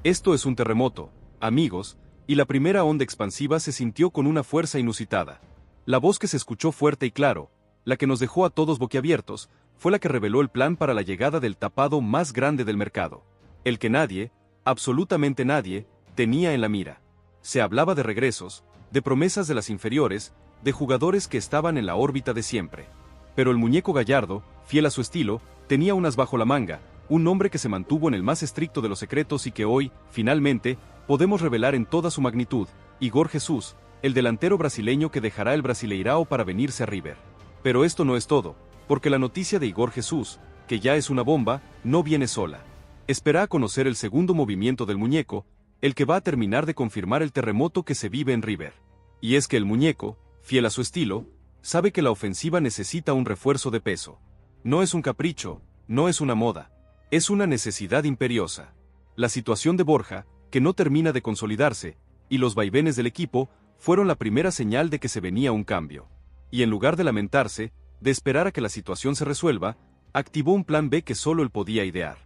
Esto es un terremoto, amigos, y la primera onda expansiva se sintió con una fuerza inusitada. La voz que se escuchó fuerte y claro, la que nos dejó a todos boquiabiertos, fue la que reveló el plan para la llegada del tapado más grande del mercado. El que nadie, absolutamente nadie, tenía en la mira. Se hablaba de regresos, de promesas de las inferiores, de jugadores que estaban en la órbita de siempre. Pero el muñeco Gallardo, fiel a su estilo, tenía unas bajo la manga, un nombre que se mantuvo en el más estricto de los secretos y que hoy, finalmente, podemos revelar en toda su magnitud: Igor Jesús, el delantero brasileño que dejará el Brasileirao para venirse a River. Pero esto no es todo, porque la noticia de Igor Jesús, que ya es una bomba, no viene sola. Espera a conocer el segundo movimiento del muñeco, el que va a terminar de confirmar el terremoto que se vive en River. Y es que el muñeco, fiel a su estilo, sabe que la ofensiva necesita un refuerzo de peso. No es un capricho, no es una moda, es una necesidad imperiosa. La situación de Borja, que no termina de consolidarse, y los vaivenes del equipo, fueron la primera señal de que se venía un cambio. Y en lugar de lamentarse, de esperar a que la situación se resuelva, activó un plan B que solo él podía idear.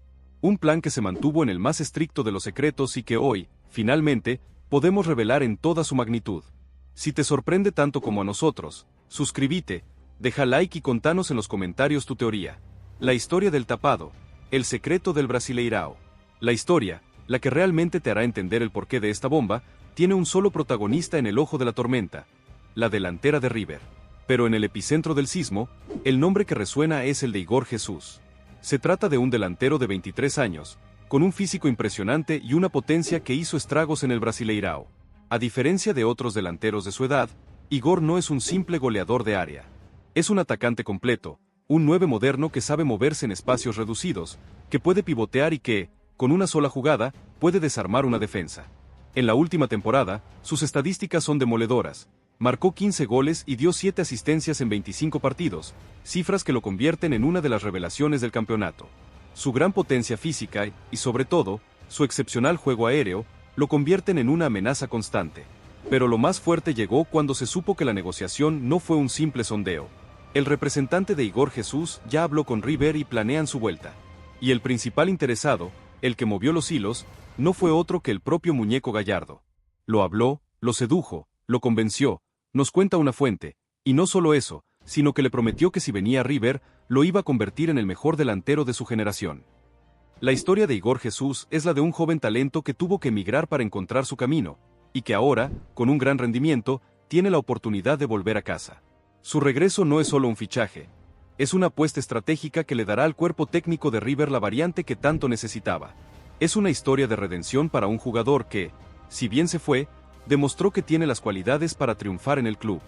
Un plan que se mantuvo en el más estricto de los secretos y que hoy, finalmente, podemos revelar en toda su magnitud. Si te sorprende tanto como a nosotros, suscríbete, deja like y contanos en los comentarios tu teoría. La historia del tapado, el secreto del Brasileirao. La historia, la que realmente te hará entender el porqué de esta bomba, tiene un solo protagonista en el ojo de la tormenta: la delantera de River. Pero en el epicentro del sismo, el nombre que resuena es el de Igor Jesús. Se trata de un delantero de 23 años, con un físico impresionante y una potencia que hizo estragos en el Brasileirao. A diferencia de otros delanteros de su edad, Igor no es un simple goleador de área. Es un atacante completo, un 9 moderno que sabe moverse en espacios reducidos, que puede pivotear y que, con una sola jugada, puede desarmar una defensa. En la última temporada, sus estadísticas son demoledoras. Marcó 15 goles y dio 7 asistencias en 25 partidos, cifras que lo convierten en una de las revelaciones del campeonato. Su gran potencia física y, sobre todo, su excepcional juego aéreo, lo convierten en una amenaza constante. Pero lo más fuerte llegó cuando se supo que la negociación no fue un simple sondeo. El representante de Igor Jesús ya habló con River y planean su vuelta. Y el principal interesado, el que movió los hilos, no fue otro que el propio muñeco Gallardo. Lo habló, lo sedujo, lo convenció, nos cuenta una fuente, y no solo eso, sino que le prometió que si venía a River, lo iba a convertir en el mejor delantero de su generación. La historia de Igor Jesús es la de un joven talento que tuvo que emigrar para encontrar su camino, y que ahora, con un gran rendimiento, tiene la oportunidad de volver a casa. Su regreso no es solo un fichaje, es una apuesta estratégica que le dará al cuerpo técnico de River la variante que tanto necesitaba. Es una historia de redención para un jugador que, si bien se fue, demostró que tiene las cualidades para triunfar en el club.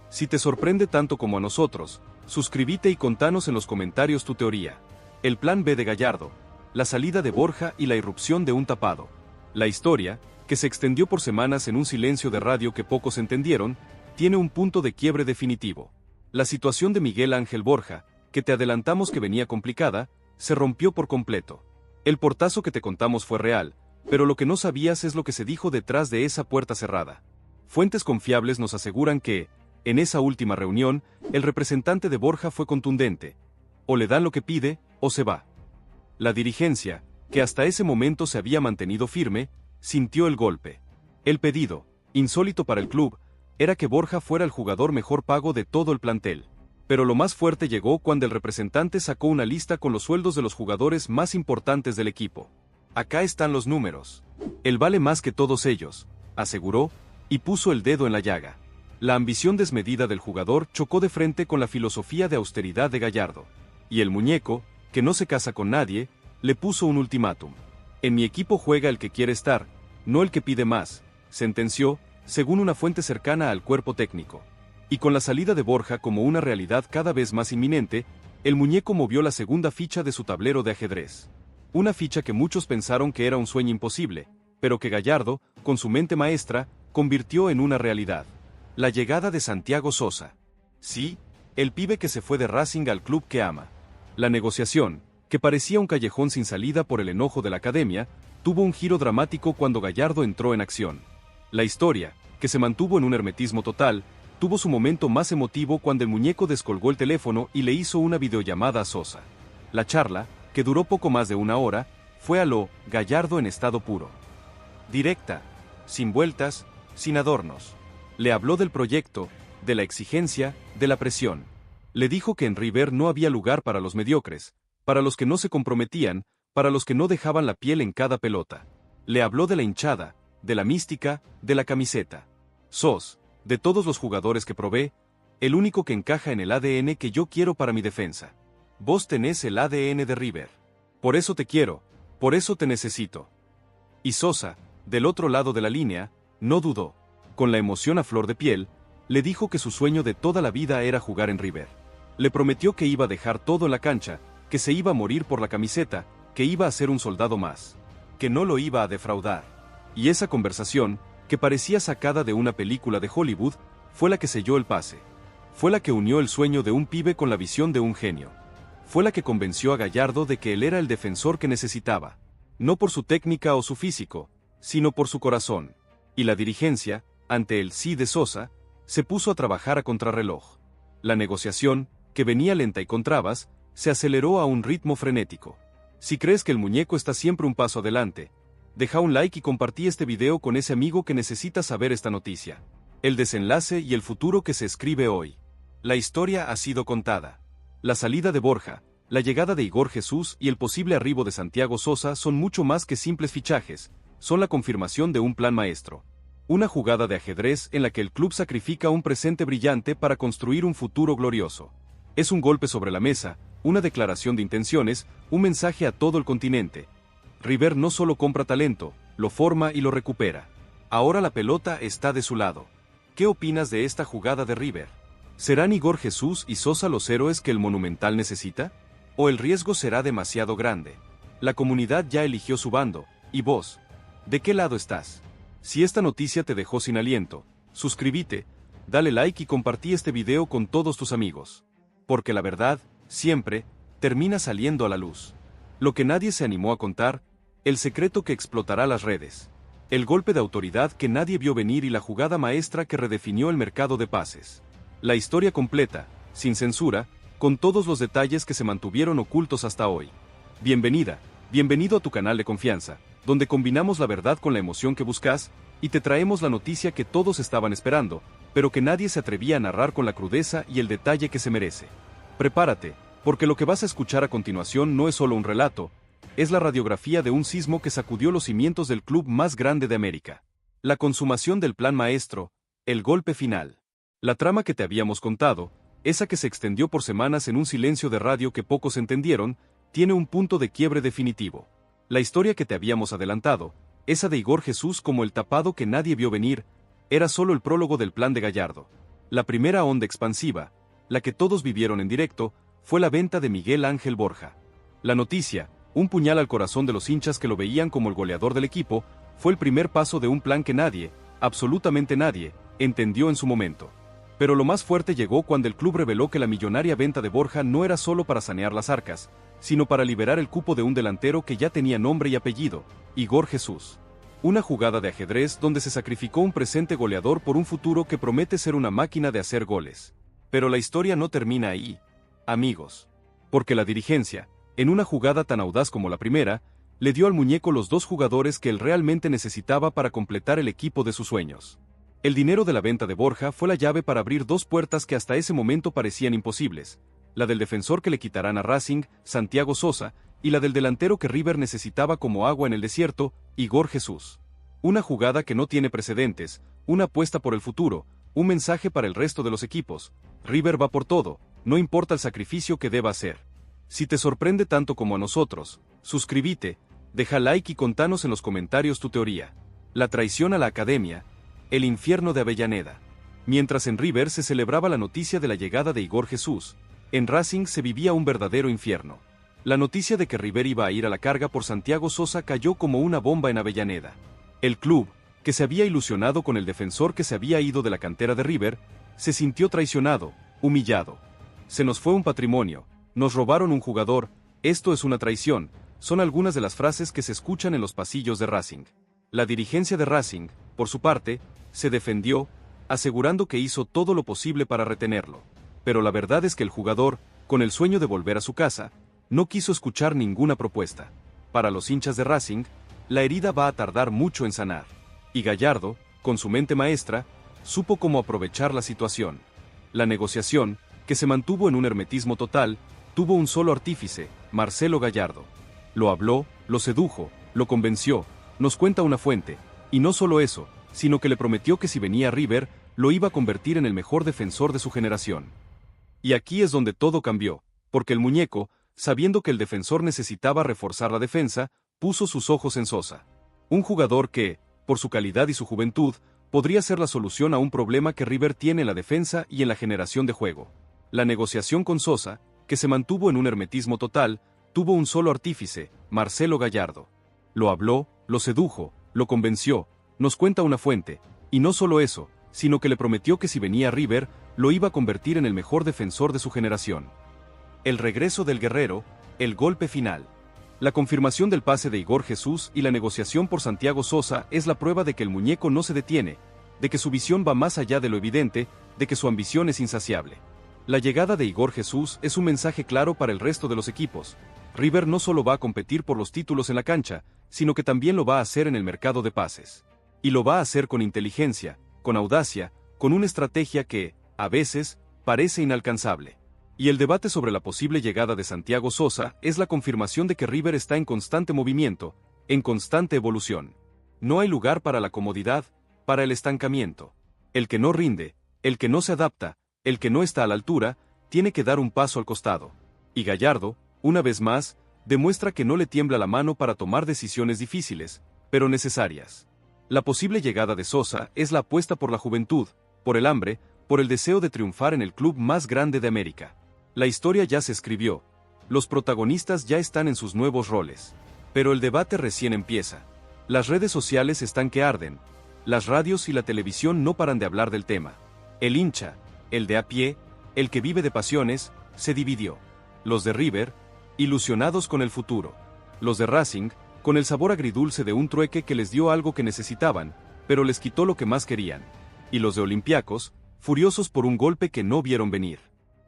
Si te sorprende tanto como a nosotros, suscríbete y contanos en los comentarios tu teoría. El plan B de Gallardo, la salida de Borja y la irrupción de un tapado. La historia, que se extendió por semanas en un silencio de radio que pocos entendieron, tiene un punto de quiebre definitivo. La situación de Miguel Ángel Borja, que te adelantamos que venía complicada, se rompió por completo. El portazo que te contamos fue real, pero lo que no sabías es lo que se dijo detrás de esa puerta cerrada. Fuentes confiables nos aseguran que, en esa última reunión, el representante de Borja fue contundente: o le dan lo que pide, o se va. La dirigencia, que hasta ese momento se había mantenido firme, sintió el golpe. El pedido, insólito para el club, era que Borja fuera el jugador mejor pago de todo el plantel. Pero lo más fuerte llegó cuando el representante sacó una lista con los sueldos de los jugadores más importantes del equipo. Acá están los números. Él vale más que todos ellos, aseguró, y puso el dedo en la llaga. La ambición desmedida del jugador chocó de frente con la filosofía de austeridad de Gallardo. Y el muñeco, que no se casa con nadie, le puso un ultimátum. En mi equipo juega el que quiere estar, no el que pide más, sentenció, según una fuente cercana al cuerpo técnico. Y con la salida de Borja como una realidad cada vez más inminente, el muñeco movió la segunda ficha de su tablero de ajedrez. Una ficha que muchos pensaron que era un sueño imposible, pero que Gallardo, con su mente maestra, convirtió en una realidad. La llegada de Santiago Sosa. Sí, el pibe que se fue de Racing al club que ama. La negociación, que parecía un callejón sin salida por el enojo de la academia, tuvo un giro dramático cuando Gallardo entró en acción. La historia, que se mantuvo en un hermetismo total, tuvo su momento más emotivo cuando el muñeco descolgó el teléfono y le hizo una videollamada a Sosa. La charla, que duró poco más de una hora, fue a lo Gallardo en estado puro. Directa, sin vueltas, sin adornos. Le habló del proyecto, de la exigencia, de la presión. Le dijo que en River no había lugar para los mediocres, para los que no se comprometían, para los que no dejaban la piel en cada pelota. Le habló de la hinchada, de la mística, de la camiseta. Sos, de todos los jugadores que probé, el único que encaja en el ADN que yo quiero para mi defensa. Vos tenés el ADN de River. Por eso te quiero, por eso te necesito. Y Sosa, del otro lado de la línea, no dudó. Con la emoción a flor de piel, le dijo que su sueño de toda la vida era jugar en River. Le prometió que iba a dejar todo en la cancha, que se iba a morir por la camiseta, que iba a ser un soldado más, que no lo iba a defraudar. Y esa conversación, que parecía sacada de una película de Hollywood, fue la que selló el pase. Fue la que unió el sueño de un pibe con la visión de un genio. Fue la que convenció a Gallardo de que él era el defensor que necesitaba. No por su técnica o su físico, sino por su corazón. Y la dirigencia, ante el sí de Sosa, se puso a trabajar a contrarreloj. La negociación, que venía lenta y con trabas, se aceleró a un ritmo frenético. Si crees que el muñeco está siempre un paso adelante, deja un like y compartí este video con ese amigo que necesita saber esta noticia. El desenlace y el futuro que se escribe hoy. La historia ha sido contada. La salida de Borja, la llegada de Igor Jesús y el posible arribo de Santiago Sosa son mucho más que simples fichajes, son la confirmación de un plan maestro. Una jugada de ajedrez en la que el club sacrifica un presente brillante para construir un futuro glorioso. Es un golpe sobre la mesa, una declaración de intenciones, un mensaje a todo el continente. River no solo compra talento, lo forma y lo recupera. Ahora la pelota está de su lado. ¿Qué opinas de esta jugada de River? ¿Serán Igor Jesús y Sosa los héroes que el Monumental necesita? ¿O el riesgo será demasiado grande? La comunidad ya eligió su bando, ¿y vos? ¿De qué lado estás? Si esta noticia te dejó sin aliento, suscríbete, dale like y compartí este video con todos tus amigos. Porque la verdad, siempre, termina saliendo a la luz. Lo que nadie se animó a contar, el secreto que explotará las redes. El golpe de autoridad que nadie vio venir y la jugada maestra que redefinió el mercado de pases. La historia completa, sin censura, con todos los detalles que se mantuvieron ocultos hasta hoy. Bienvenida, bienvenido a tu canal de confianza, donde combinamos la verdad con la emoción que buscas, y te traemos la noticia que todos estaban esperando, pero que nadie se atrevía a narrar con la crudeza y el detalle que se merece. Prepárate, porque lo que vas a escuchar a continuación no es solo un relato, es la radiografía de un sismo que sacudió los cimientos del club más grande de América. La consumación del plan maestro, el golpe final. La trama que te habíamos contado, esa que se extendió por semanas en un silencio de radio que pocos entendieron, tiene un punto de quiebre definitivo. La historia que te habíamos adelantado, esa de Igor Jesús como el tapado que nadie vio venir, era solo el prólogo del plan de Gallardo. La primera onda expansiva, la que todos vivieron en directo, fue la venta de Miguel Ángel Borja. La noticia, un puñal al corazón de los hinchas que lo veían como el goleador del equipo, fue el primer paso de un plan que nadie, absolutamente nadie, entendió en su momento. Pero lo más fuerte llegó cuando el club reveló que la millonaria venta de Borja no era solo para sanear las arcas, sino para liberar el cupo de un delantero que ya tenía nombre y apellido, Igor Jesús. Una jugada de ajedrez donde se sacrificó un presente goleador por un futuro que promete ser una máquina de hacer goles. Pero la historia no termina ahí, amigos. Porque la dirigencia, en una jugada tan audaz como la primera, le dio al muñeco los dos jugadores que él realmente necesitaba para completar el equipo de sus sueños. El dinero de la venta de Borja fue la llave para abrir dos puertas que hasta ese momento parecían imposibles, la del defensor que le quitarán a Racing, Santiago Sosa, y la del delantero que River necesitaba como agua en el desierto, Igor Jesús. Una jugada que no tiene precedentes, una apuesta por el futuro, un mensaje para el resto de los equipos. River va por todo, no importa el sacrificio que deba hacer. Si te sorprende tanto como a nosotros, suscríbete, deja like y contanos en los comentarios tu teoría. La traición a la academia, el infierno de Avellaneda. Mientras en River se celebraba la noticia de la llegada de Igor Jesús, en Racing se vivía un verdadero infierno. La noticia de que River iba a ir a la carga por Santiago Sosa cayó como una bomba en Avellaneda. El club, que se había ilusionado con el defensor que se había ido de la cantera de River, se sintió traicionado, humillado. Se nos fue un patrimonio, nos robaron un jugador, esto es una traición, son algunas de las frases que se escuchan en los pasillos de Racing. La dirigencia de Racing, por su parte, se defendió, asegurando que hizo todo lo posible para retenerlo. Pero la verdad es que el jugador, con el sueño de volver a su casa, no quiso escuchar ninguna propuesta. Para los hinchas de Racing, la herida va a tardar mucho en sanar. Y Gallardo, con su mente maestra, supo cómo aprovechar la situación. La negociación, que se mantuvo en un hermetismo total, tuvo un solo artífice, Marcelo Gallardo. Lo habló, lo sedujo, lo convenció, nos cuenta una fuente, y no solo eso, sino que le prometió que si venía a River, lo iba a convertir en el mejor defensor de su generación. Y aquí es donde todo cambió, porque el muñeco, sabiendo que el defensor necesitaba reforzar la defensa, puso sus ojos en Sosa. Un jugador que, por su calidad y su juventud, podría ser la solución a un problema que River tiene en la defensa y en la generación de juego. La negociación con Sosa, que se mantuvo en un hermetismo total, tuvo un solo artífice, Marcelo Gallardo. Lo habló, lo sedujo, lo convenció, nos cuenta una fuente, y no solo eso, sino que le prometió que si venía a River, lo iba a convertir en el mejor defensor de su generación. El regreso del guerrero, el golpe final. La confirmación del pase de Igor Jesús y la negociación por Santiago Sosa es la prueba de que el muñeco no se detiene, de que su visión va más allá de lo evidente, de que su ambición es insaciable. La llegada de Igor Jesús es un mensaje claro para el resto de los equipos. River no solo va a competir por los títulos en la cancha, sino que también lo va a hacer en el mercado de pases. Y lo va a hacer con inteligencia, con audacia, con una estrategia que, a veces, parece inalcanzable. Y el debate sobre la posible llegada de Santiago Sosa es la confirmación de que River está en constante movimiento, en constante evolución. No hay lugar para la comodidad, para el estancamiento. El que no rinde, el que no se adapta, el que no está a la altura, tiene que dar un paso al costado. Y Gallardo, una vez más, demuestra que no le tiembla la mano para tomar decisiones difíciles, pero necesarias. La posible llegada de Sosa es la apuesta por la juventud, por el hambre, por el deseo de triunfar en el club más grande de América. La historia ya se escribió, los protagonistas ya están en sus nuevos roles. Pero el debate recién empieza. Las redes sociales están que arden, las radios y la televisión no paran de hablar del tema. El hincha, el de a pie, el que vive de pasiones, se dividió. Los de River, ilusionados con el futuro. Los de Racing, con el sabor agridulce de un trueque que les dio algo que necesitaban, pero les quitó lo que más querían. Y los de Olympiacos, furiosos por un golpe que no vieron venir.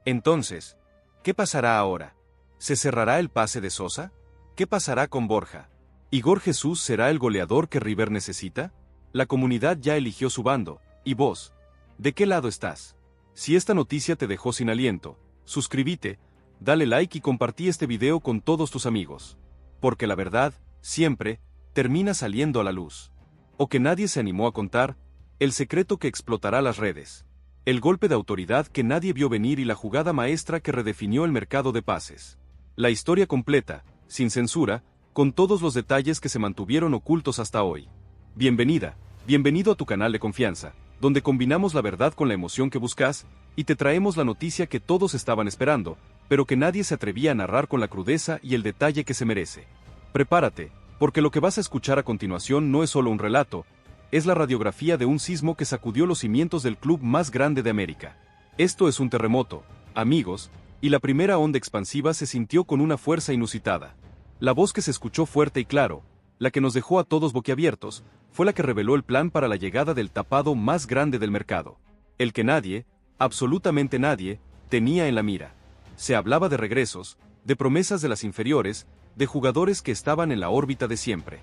Entonces, ¿qué pasará ahora? ¿Se cerrará el pase de Sosa? ¿Qué pasará con Borja? ¿Igor Jesús será el goleador que River necesita? La comunidad ya eligió su bando, ¿y vos? ¿De qué lado estás? Si esta noticia te dejó sin aliento, suscríbete, dale like y compartí este video con todos tus amigos. Porque la verdad, siempre, termina saliendo a la luz. O que nadie se animó a contar, el secreto que explotará las redes. El golpe de autoridad que nadie vio venir y la jugada maestra que redefinió el mercado de pases. La historia completa, sin censura, con todos los detalles que se mantuvieron ocultos hasta hoy. Bienvenida, bienvenido a tu canal de confianza, donde combinamos la verdad con la emoción que buscas, y te traemos la noticia que todos estaban esperando, pero que nadie se atrevía a narrar con la crudeza y el detalle que se merece. Prepárate, porque lo que vas a escuchar a continuación no es solo un relato, es la radiografía de un sismo que sacudió los cimientos del club más grande de América. Esto es un terremoto, amigos, y la primera onda expansiva se sintió con una fuerza inusitada. La voz que se escuchó fuerte y claro, la que nos dejó a todos boquiabiertos, fue la que reveló el plan para la llegada del tapado más grande del mercado. El que nadie, absolutamente nadie, tenía en la mira. Se hablaba de regresos, de promesas de las inferiores, de jugadores que estaban en la órbita de siempre.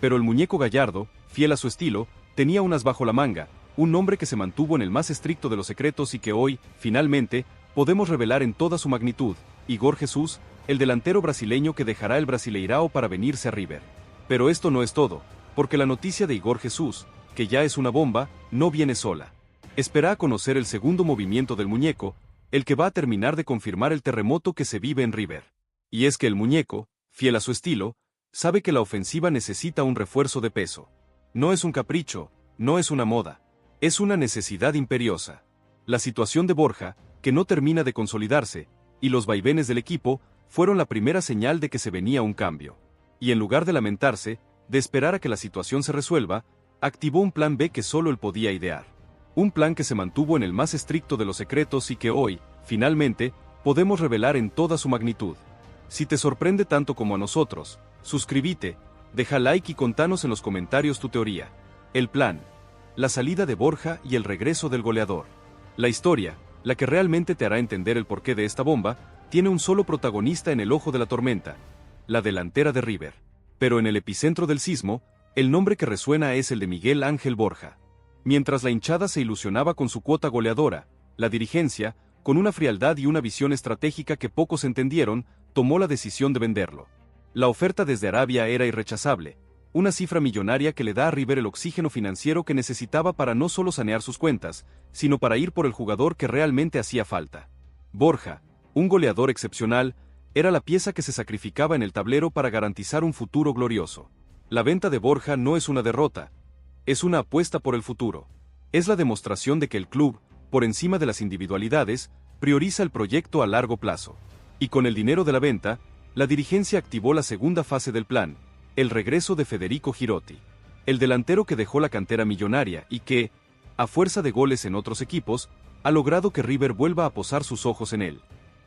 Pero el muñeco Gallardo, fiel a su estilo, tenía unas bajo la manga, un nombre que se mantuvo en el más estricto de los secretos y que hoy, finalmente, podemos revelar en toda su magnitud: Igor Jesús, el delantero brasileño que dejará el Brasileirao para venirse a River. Pero esto no es todo, porque la noticia de Igor Jesús, que ya es una bomba, no viene sola. Espera a conocer el segundo movimiento del muñeco, el que va a terminar de confirmar el terremoto que se vive en River. Y es que el muñeco, fiel a su estilo, sabe que la ofensiva necesita un refuerzo de peso. No es un capricho, no es una moda, es una necesidad imperiosa. La situación de Borja, que no termina de consolidarse, y los vaivenes del equipo, fueron la primera señal de que se venía un cambio. Y en lugar de lamentarse, de esperar a que la situación se resuelva, activó un plan B que solo él podía idear. Un plan que se mantuvo en el más estricto de los secretos y que hoy, finalmente, podemos revelar en toda su magnitud. Si te sorprende tanto como a nosotros, suscríbete, deja like y contanos en los comentarios tu teoría. El plan, la salida de Borja y el regreso del goleador. La historia, la que realmente te hará entender el porqué de esta bomba, tiene un solo protagonista en el ojo de la tormenta: la delantera de River. pero en el epicentro del sismo, el nombre que resuena es el de Miguel Ángel Borja. Mientras la hinchada se ilusionaba con su cuota goleadora, la dirigencia, con una frialdad y una visión estratégica que pocos entendieron, tomó la decisión de venderlo. La oferta desde Arabia era irrechazable, una cifra millonaria que le da a River el oxígeno financiero que necesitaba para no solo sanear sus cuentas, sino para ir por el jugador que realmente hacía falta. Borja, un goleador excepcional, era la pieza que se sacrificaba en el tablero para garantizar un futuro glorioso. La venta de Borja no es una derrota, es una apuesta por el futuro. Es la demostración de que el club, por encima de las individualidades, prioriza el proyecto a largo plazo. Y con el dinero de la venta, la dirigencia activó la segunda fase del plan, el regreso de Federico Girotti. El delantero que dejó la cantera millonaria y que, a fuerza de goles en otros equipos, ha logrado que River vuelva a posar sus ojos en él.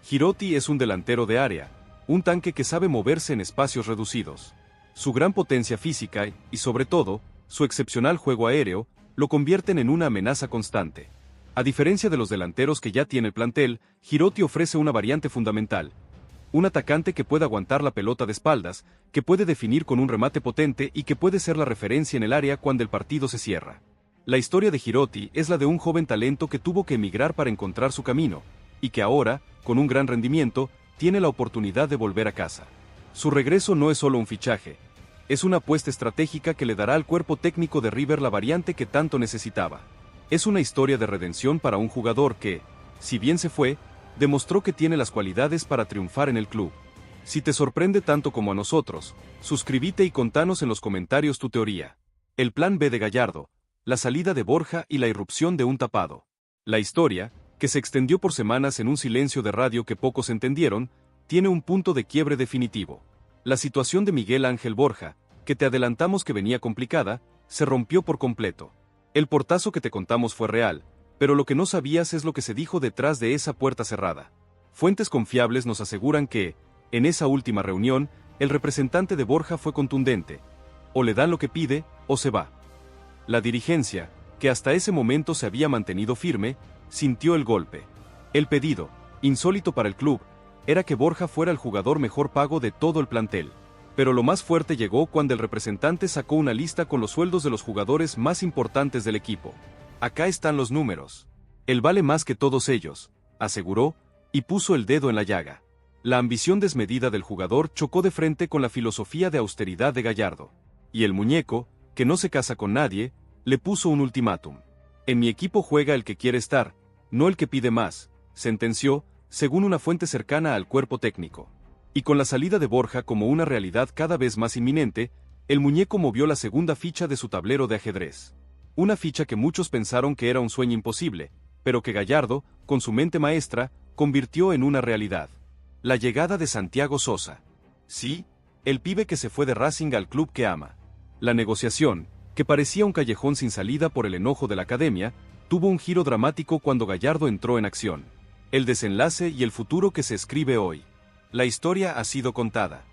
Girotti es un delantero de área, un tanque que sabe moverse en espacios reducidos. Su gran potencia física y, sobre todo, su excepcional juego aéreo, lo convierten en una amenaza constante. A diferencia de los delanteros que ya tiene el plantel, Girotti ofrece una variante fundamental. Un atacante que puede aguantar la pelota de espaldas, que puede definir con un remate potente y que puede ser la referencia en el área cuando el partido se cierra. La historia de Girotti es la de un joven talento que tuvo que emigrar para encontrar su camino, y que ahora, con un gran rendimiento, tiene la oportunidad de volver a casa. Su regreso no es solo un fichaje, es una apuesta estratégica que le dará al cuerpo técnico de River la variante que tanto necesitaba. Es una historia de redención para un jugador que, si bien se fue, demostró que tiene las cualidades para triunfar en el club. Si te sorprende tanto como a nosotros, suscríbete y contanos en los comentarios tu teoría. El plan B de Gallardo, la salida de Borja y la irrupción de un tapado. La historia, que se extendió por semanas en un silencio de radio que pocos entendieron, tiene un punto de quiebre definitivo. La situación de Miguel Ángel Borja, que te adelantamos que venía complicada, se rompió por completo. El portazo que te contamos fue real, pero lo que no sabías es lo que se dijo detrás de esa puerta cerrada. Fuentes confiables nos aseguran que, en esa última reunión, el representante de Borja fue contundente. O le dan lo que pide, o se va. La dirigencia, que hasta ese momento se había mantenido firme, sintió el golpe. El pedido, insólito para el club, era que Borja fuera el jugador mejor pago de todo el plantel. Pero lo más fuerte llegó cuando el representante sacó una lista con los sueldos de los jugadores más importantes del equipo. Acá están los números. Él vale más que todos ellos, aseguró, y puso el dedo en la llaga. La ambición desmedida del jugador chocó de frente con la filosofía de austeridad de Gallardo. Y el muñeco, que no se casa con nadie, le puso un ultimátum. En mi equipo juega el que quiere estar, no el que pide más, sentenció, según una fuente cercana al cuerpo técnico. Y con la salida de Borja como una realidad cada vez más inminente, el muñeco movió la segunda ficha de su tablero de ajedrez. Una ficha que muchos pensaron que era un sueño imposible, pero que Gallardo, con su mente maestra, convirtió en una realidad. La llegada de Santiago Sosa. Sí, el pibe que se fue de Racing al club que ama. La negociación, que parecía un callejón sin salida por el enojo de la academia, tuvo un giro dramático cuando Gallardo entró en acción. El desenlace y el futuro que se escribe hoy. La historia ha sido contada.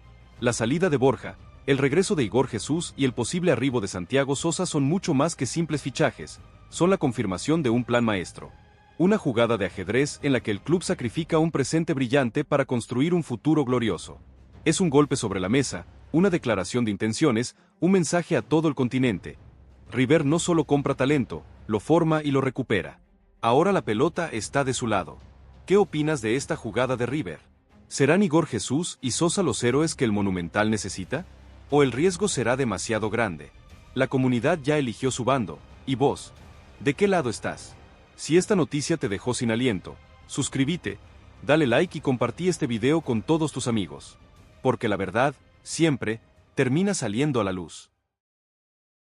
La salida de Borja, el regreso de Igor Jesús y el posible arribo de Santiago Sosa son mucho más que simples fichajes, son la confirmación de un plan maestro. Una jugada de ajedrez en la que el club sacrifica un presente brillante para construir un futuro glorioso. Es un golpe sobre la mesa, una declaración de intenciones, un mensaje a todo el continente. River no solo compra talento, lo forma y lo recupera. Ahora la pelota está de su lado. ¿Qué opinas de esta jugada de River? ¿Serán Igor Jesús y Sosa los héroes que el Monumental necesita? ¿O el riesgo será demasiado grande? La comunidad ya eligió su bando, ¿y vos? ¿De qué lado estás? Si esta noticia te dejó sin aliento, suscríbete, dale like y compartí este video con todos tus amigos. Porque la verdad, siempre, termina saliendo a la luz.